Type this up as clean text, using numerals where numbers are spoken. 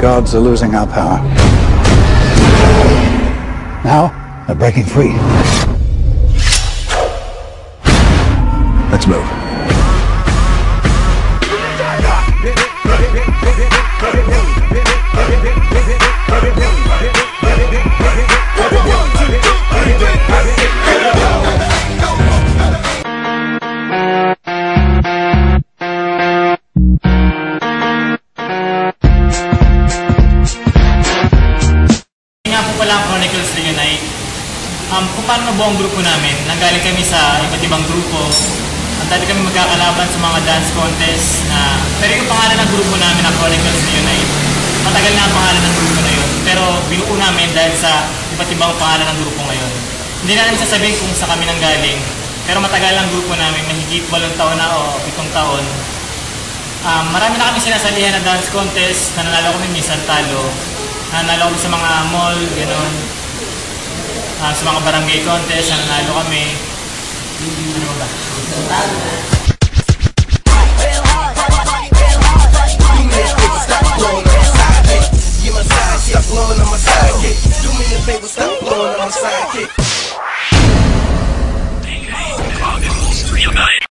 gods are losing our power. Now, they're breaking free. Let's move. Pala ang Chronicles Reunite. Kung paano nabuo ang grupo namin, nanggaling kami sa iba't ibang grupo. Ang dati kami magkakalaban sa mga dance contest na, pero yung pangalan ng grupo namin na Chronicles Reunite, matagal na ang pangalan ng grupo na yun. Pero binuo namin dahil sa iba't ibang pangalan ng grupo ngayon. Hindi namin sasabihin kung sa kami nanggaling, pero matagal ang grupo namin, mahigit 8 taon na o 7 taon. Marami na kami sinasalihan na dance contest, nananalo kami minsan talo. Nanalo kami sa mga mall, gano'n. Sa mga barangay contest, nanalo kami. Ano ba? Chronicles Reunite.